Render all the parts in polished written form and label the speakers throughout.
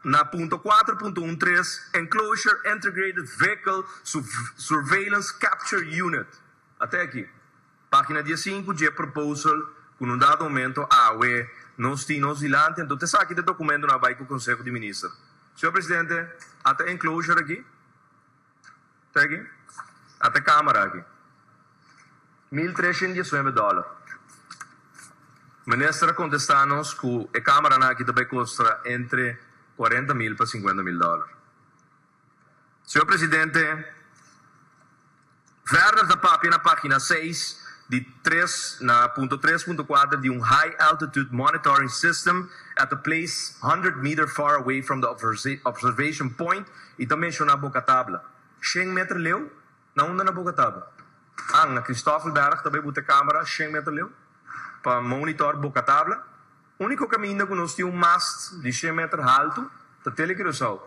Speaker 1: na ponto 4.13, Enclosure Integrated Vehicle Surveillance Capture Unit. Até aqui. Página 15, de proposal, com um dado momento, nós tínhamos dilante, então, você sabe que o documento não vai com o Conselho de Ministros. Senhor Presidente, até Enclosure aqui. Até aqui. Até Câmara aqui. $1.319. Ministra contesta-nos que a Câmara aqui também custa entre $40.000 para $50.000. Senhor Presidente, verder da papel na página 6, na ponto 3.4 de High Altitude Monitoring System at a place 100 meters far away from the observation point, e também menciona a boca tabla. 100 metros leu, na onda na boca tabla. Na Cristóvão Berg também bota câmera 100 metros leu, para monitor boca tabla. O único caminho que nós temos mast de 100 metros alto, da telecrissão.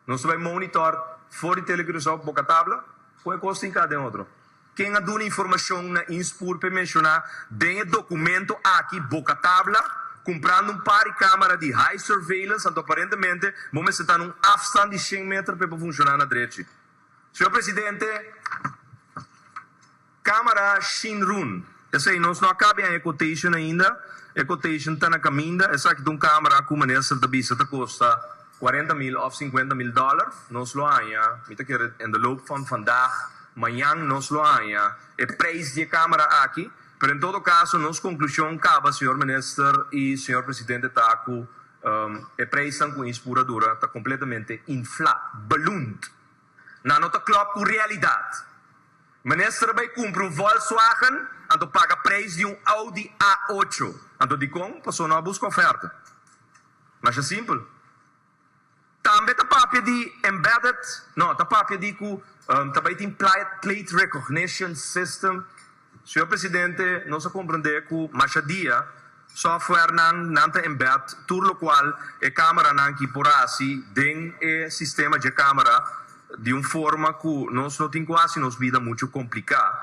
Speaker 1: Nós vamos monitor fora de telecrissão boca tabla, qual custa em cada outro. Quem a dá informação na Inspur para mencionar, tem documento aqui, boca tabla, comprando um par de câmera de high surveillance, então aparentemente, vamos estar num afstand de 100 metros para funcionar na direita. Senhor Presidente, câmera Shinrun, essa aí nós não acabamos a quotation ainda, a quotation está na caminho, essa aqui de uma câmera com uma nessa da bisa custa $40.000 ou $50.000, nós lo ganha, me quer in de loop van vandaag, amanhã nós lo ganha, o preço de câmera aqui, mas em todo caso, nossa conclusão acaba, senhor Ministro e senhor Presidente Taco, o preço com isso pura dura está completamente inflado, ballooned, não está claro com realidade. O Ministro vai comprar Volkswagen, então paga preço de Audi A8, então de como passou na busca oferta. Mas é simples. Também está papel de embedded, não, está papel de também tem plate recognition system. Senhor Presidente, nós compreendemos que machadia software não está embed, tudo o qual a câmera não que por assim tem o sistema de câmera de uma forma que nós não temos quase nos vida muito complicada.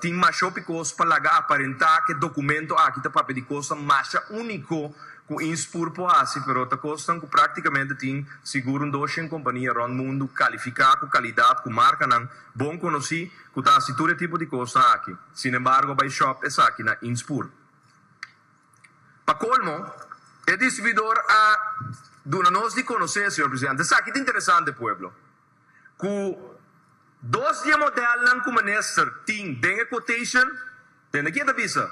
Speaker 1: Tem mais picos para aparentar que documento aqui está papel de costa mais único com Inspur por assim, pero ta costam que praticamente tem seguro 200 companhias no mundo qualificar com qualidade, com marca não bom conheci, que tá assim todo tipo de coisa aqui. Sin embargo, by shop é aqui na Inspur. Para colmo, o distribuidor a dona-nos de conhecer, senhor presidente, isso aqui é interessante, pueblo, que dois de modelos que o ministro tem a quotation, tem aqui a visa,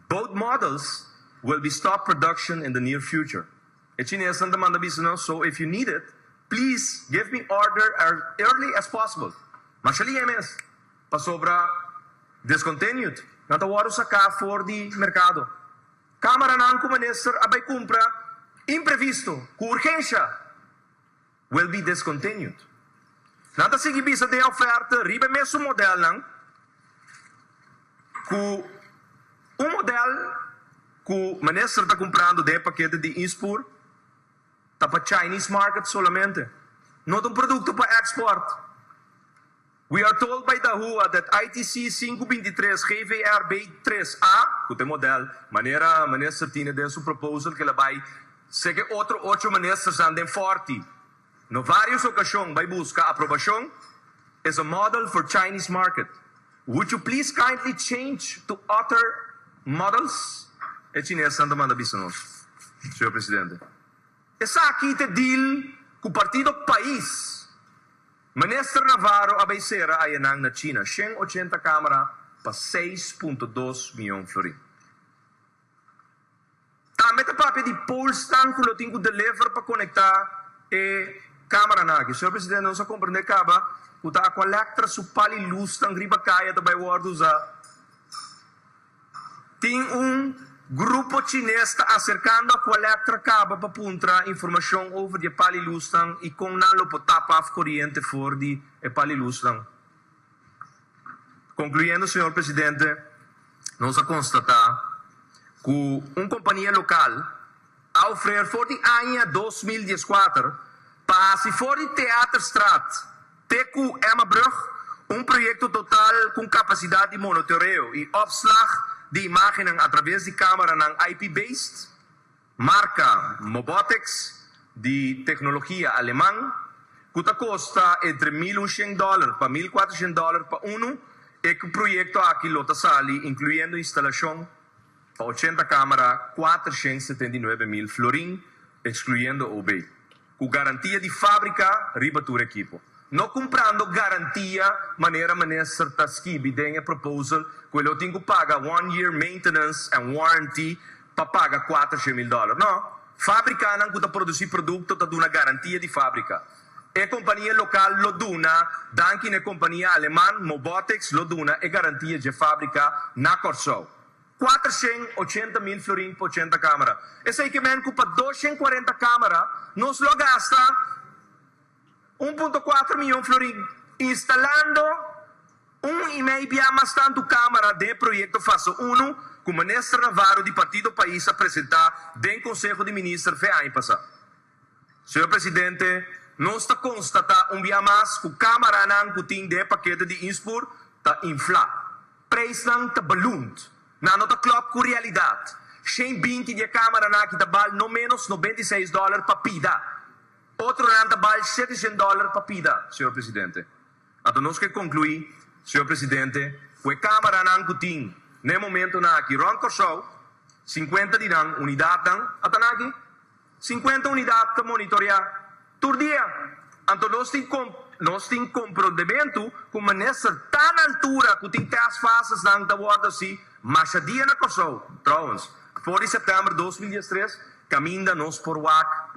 Speaker 1: both models will be stop production in the near future. So if you need it, please give me order as early as possible. Mas ali é mesmo. Para sobra discontinued. Não está hora sacar fora de mercado. Câmara não como ministro abay compra imprevisto, com urgência, will be discontinued. Não está seguir bisa de oferta, riba mesmo modelo não. Com modelo que o ministro está comprando de paquete de Inspur, está para Chinese market solamente. Não é um produto para export. We are told by Dahua that ITC 523 GVR B3A, que é o modelo, maneira ministro tinha de sua proposal que ela vai, sei que outro 8 ministros andam forte. No várias ocasiões vai buscar aprovação, is a model for Chinese market. Would you please kindly change to other models? É chinesa não manda bisa nós, senhor presidente. Essa aqui te deal com o partido país. Ministro Navarro abeicera a Yanang na China, 180 câmara para 6.2 milhões de florins. Também tem papel de Polestar que eu tenho que deliver para conectar a câmara na. Senhor presidente, não se compreende que acaba que está com a electra supali luz tão griba caia também o ordo usar. Tem grupo chinês está acercando a coleta caba para puntra informação over de palilustang e com não lo tapa a corrente for de palilustang. Concluindo, senhor presidente, nós constatar que uma companhia local a oferecer for de ano 2014 para se for de Teatro Straat, Teku Emmabrug, projeto total com capacidade de monitoreio e opslag de imagem através de câmera IP-based, marca Mobotex, de tecnologia alemã, que custa entre $1.100 para $1.400 para uno, e que o projeto aqui lota sali, incluindo instalação para 80 câmaras, 479.000 florin, excluindo OB. Com garantia de fábrica, riba do equipo. Não comprando garantia, maneira certa skibi, tem a proposal, que eu tenho que pagar 1 year maintenance and warranty, para pagar $400.000. Não, fábrica não que produzir produto, está dando garantia de fábrica. E companhia local lo duna, danke na companhia alemã, Mobotex lo duna, e garantia de fábrica na Corsou. 480.000 florin por 80 câmaras. Esse equipamento para 240 câmaras, nós lo gasta 1,4 milhão de florin. Instalando 1,5 mais tanto câmara de projeto fase 1, que o ministro Navarro do Partido País apresentar do Conselho de Ministros foi ano passado. Senhor Presidente, nós está constatando dia mais que o câmara não que tem de paquete de Inspur está inflado. Preço não está ballooned. Não está claro com a realidade. 120 de câmara na que está no menos $96 para pida. Outro não está $700 para pida, senhor Presidente. Então nós que concluir, senhor Presidente, que a câmara não que tem, no momento na que Ron Corsou, 50 de unidade, até aqui, 50 unidades para monitorear. Todo dia. Então, nós temos comprometimento com uma nessa tão altura que tem as fases da guarda assim, mas a dia na Kosovo, trouwens, por setembro de 2013, caminha nós por o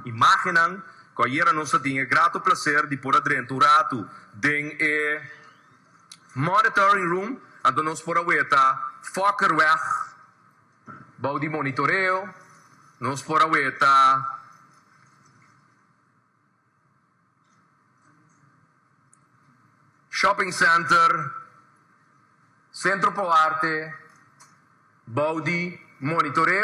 Speaker 1: imaginam que ayer nós tínhamos grato prazer de por adentro um rato de monitoring room, então nós por aweta fokerweg, bouw de monitoreo, nós por aweta shopping center, centro po arte, bouw de monitoreo.